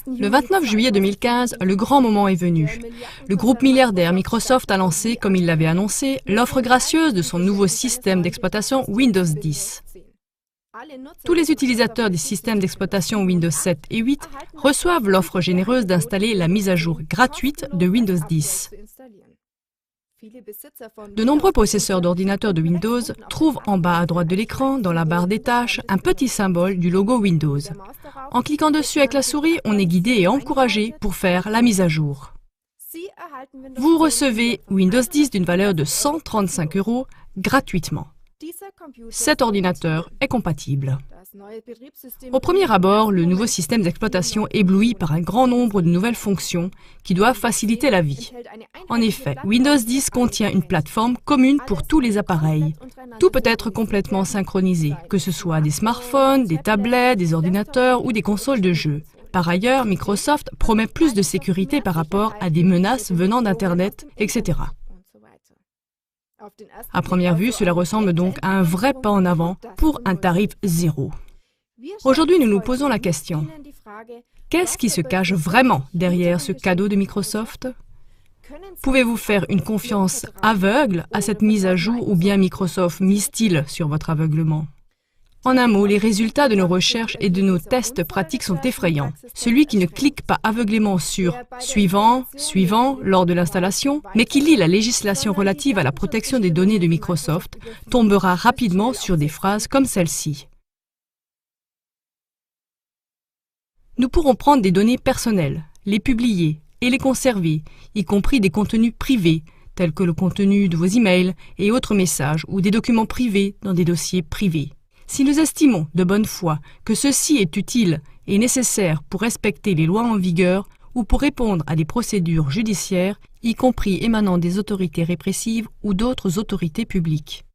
Le 29 juillet 2015, le grand moment est venu. Le groupe milliardaire Microsoft a lancé, comme il l'avait annoncé, l'offre gracieuse de son nouveau système d'exploitation Windows 10. Tous les utilisateurs des systèmes d'exploitation Windows 7 et 8 reçoivent l'offre généreuse d'installer la mise à jour gratuite de Windows 10. De nombreux possesseurs d'ordinateurs de Windows trouvent en bas à droite de l'écran, dans la barre des tâches, un petit symbole du logo Windows. En cliquant dessus avec la souris, on est guidé et encouragé pour faire la mise à jour. Vous recevez Windows 10 d'une valeur de 135 € gratuitement. Cet ordinateur est compatible. Au premier abord, le nouveau système d'exploitation éblouit par un grand nombre de nouvelles fonctions qui doivent faciliter la vie. En effet, Windows 10 contient une plateforme commune pour tous les appareils. Tout peut être complètement synchronisé, que ce soit des smartphones, des tablettes, des ordinateurs ou des consoles de jeux. Par ailleurs, Microsoft promet plus de sécurité par rapport à des menaces venant d'Internet, etc. À première vue, cela ressemble donc à un vrai pas en avant pour un tarif zéro. Aujourd'hui, nous nous posons la question, qu'est-ce qui se cache vraiment derrière ce cadeau de Microsoft? Pouvez-vous faire une confiance aveugle à cette mise à jour ou bien Microsoft mise-t-il sur votre aveuglement? En un mot, les résultats de nos recherches et de nos tests pratiques sont effrayants. Celui qui ne clique pas aveuglément sur « Suivant »,« Suivant » lors de l'installation, mais qui lit la législation relative à la protection des données de Microsoft, tombera rapidement sur des phrases comme celle-ci. Nous pourrons prendre des données personnelles, les publier et les conserver, y compris des contenus privés, tels que le contenu de vos emails et autres messages ou des documents privés dans des dossiers privés. Si nous estimons de bonne foi que ceci est utile et nécessaire pour respecter les lois en vigueur ou pour répondre à des procédures judiciaires, y compris émanant des autorités répressives ou d'autres autorités publiques.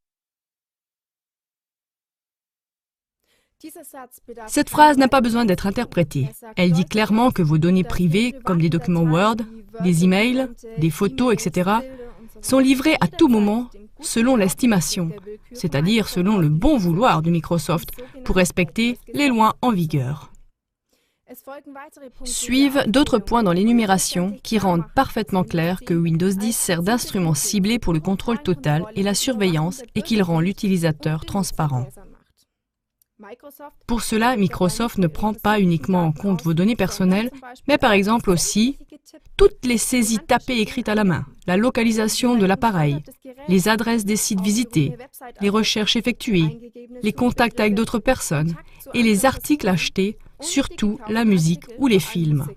Cette phrase n'a pas besoin d'être interprétée. Elle dit clairement que vos données privées, comme des documents Word, des emails, des photos, etc., sont livrées à tout moment selon l'estimation, c'est-à-dire selon le bon vouloir de Microsoft pour respecter les lois en vigueur. Suivent d'autres points dans l'énumération qui rendent parfaitement clair que Windows 10 sert d'instrument ciblé pour le contrôle total et la surveillance et qu'il rend l'utilisateur transparent. Pour cela, Microsoft ne prend pas uniquement en compte vos données personnelles, mais par exemple aussi toutes les saisies tapées écrites à la main, la localisation de l'appareil, les adresses des sites visités, les recherches effectuées, les contacts avec d'autres personnes et les articles achetés, surtout la musique ou les films.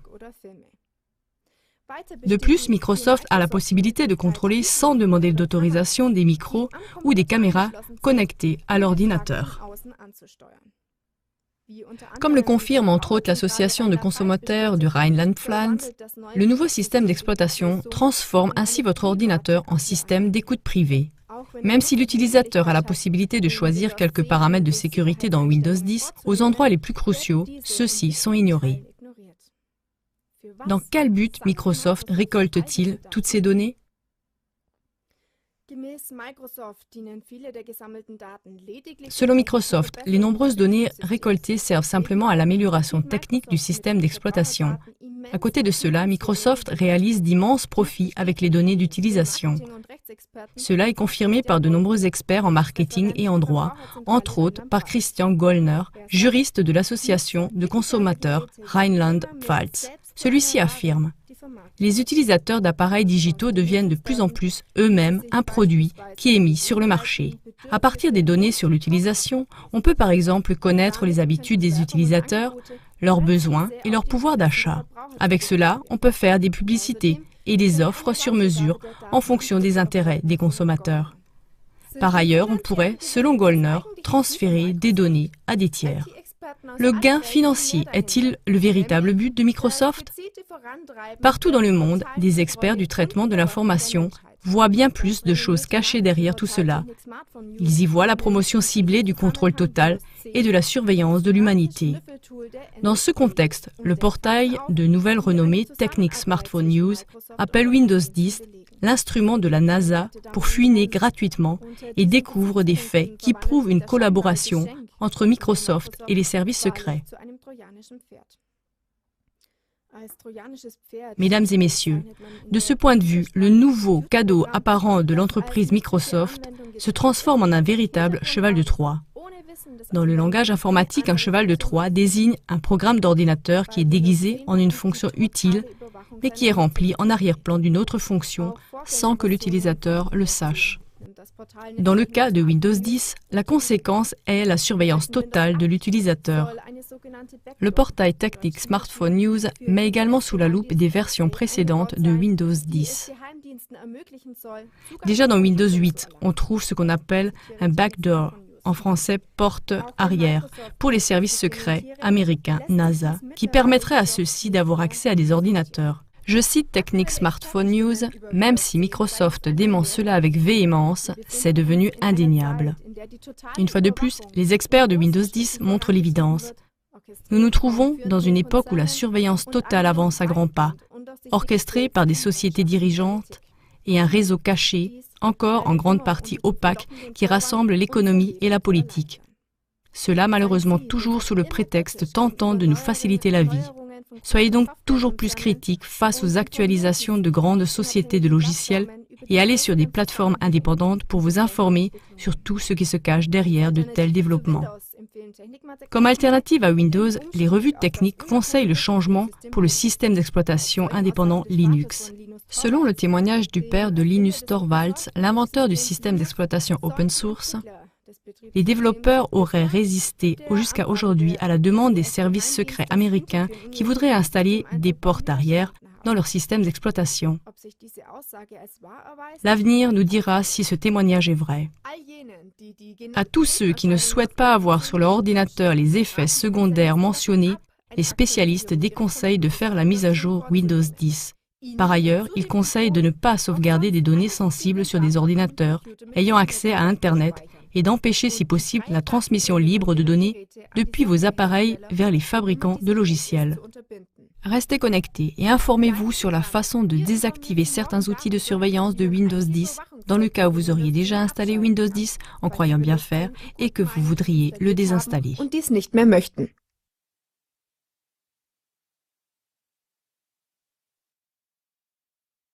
De plus, Microsoft a la possibilité de contrôler sans demander d'autorisation des micros ou des caméras connectés à l'ordinateur. Comme le confirme entre autres l'association de consommateurs du Rhineland-Pfalz, le nouveau système d'exploitation transforme ainsi votre ordinateur en système d'écoute privée. Même si l'utilisateur a la possibilité de choisir quelques paramètres de sécurité dans Windows 10, aux endroits les plus cruciaux, ceux-ci sont ignorés. Dans quel but Microsoft récolte-t-il toutes ces données? Selon Microsoft, les nombreuses données récoltées servent simplement à l'amélioration technique du système d'exploitation. À côté de cela, Microsoft réalise d'immenses profits avec les données d'utilisation. Cela est confirmé par de nombreux experts en marketing et en droit, entre autres par Christian Gollner, juriste de l'association de consommateurs Rhineland-Pfalz. Celui-ci affirme: les utilisateurs d'appareils digitaux deviennent de plus en plus eux-mêmes un produit qui est mis sur le marché. À partir des données sur l'utilisation, on peut par exemple connaître les habitudes des utilisateurs, leurs besoins et leur pouvoir d'achat. Avec cela, on peut faire des publicités et des offres sur mesure en fonction des intérêts des consommateurs. Par ailleurs, on pourrait, selon Gollner, transférer des données à des tiers. Le gain financier est-il le véritable but de Microsoft? Partout dans le monde, des experts du traitement de l'information voient bien plus de choses cachées derrière tout cela. Ils y voient la promotion ciblée du contrôle total et de la surveillance de l'humanité. Dans ce contexte, le portail de nouvelle renommée Technic Smartphone News appelle Windows 10 l'instrument de la NASA pour fouiner gratuitement et découvre des faits qui prouvent une collaboration entre Microsoft et les services secrets. Mesdames et messieurs, de ce point de vue, le nouveau cadeau apparent de l'entreprise Microsoft se transforme en un véritable cheval de Troie. Dans le langage informatique, un cheval de Troie désigne un programme d'ordinateur qui est déguisé en une fonction utile, mais qui est rempli en arrière-plan d'une autre fonction sans que l'utilisateur le sache. Dans le cas de Windows 10, la conséquence est la surveillance totale de l'utilisateur. Le portail technique Smartphone News met également sous la loupe des versions précédentes de Windows 10. Déjà dans Windows 8, on trouve ce qu'on appelle un backdoor, en français porte arrière, pour les services secrets américains NASA, qui permettrait à ceux-ci d'avoir accès à des ordinateurs. Je cite Technique Smartphone News, même si Microsoft dément cela avec véhémence, c'est devenu indéniable. Une fois de plus, les experts de Windows 10 montrent l'évidence. Nous nous trouvons dans une époque où la surveillance totale avance à grands pas, orchestrée par des sociétés dirigeantes et un réseau caché, encore en grande partie opaque, qui rassemble l'économie et la politique. Cela malheureusement toujours sous le prétexte tentant de nous faciliter la vie. Soyez donc toujours plus critiques face aux actualisations de grandes sociétés de logiciels et allez sur des plateformes indépendantes pour vous informer sur tout ce qui se cache derrière de tels développements. Comme alternative à Windows, les revues techniques conseillent le changement pour le système d'exploitation indépendant Linux. Selon le témoignage du père de Linus Torvalds, l'inventeur du système d'exploitation open source, les développeurs auraient résisté jusqu'à aujourd'hui à la demande des services secrets américains qui voudraient installer des portes arrière dans leur système d'exploitation. L'avenir nous dira si ce témoignage est vrai. À tous ceux qui ne souhaitent pas avoir sur leur ordinateur les effets secondaires mentionnés, les spécialistes déconseillent de faire la mise à jour Windows 10. Par ailleurs, ils conseillent de ne pas sauvegarder des données sensibles sur des ordinateurs ayant accès à Internet et d'empêcher si possible la transmission libre de données depuis vos appareils vers les fabricants de logiciels. Restez connectés et informez-vous sur la façon de désactiver certains outils de surveillance de Windows 10 dans le cas où vous auriez déjà installé Windows 10 en croyant bien faire et que vous voudriez le désinstaller.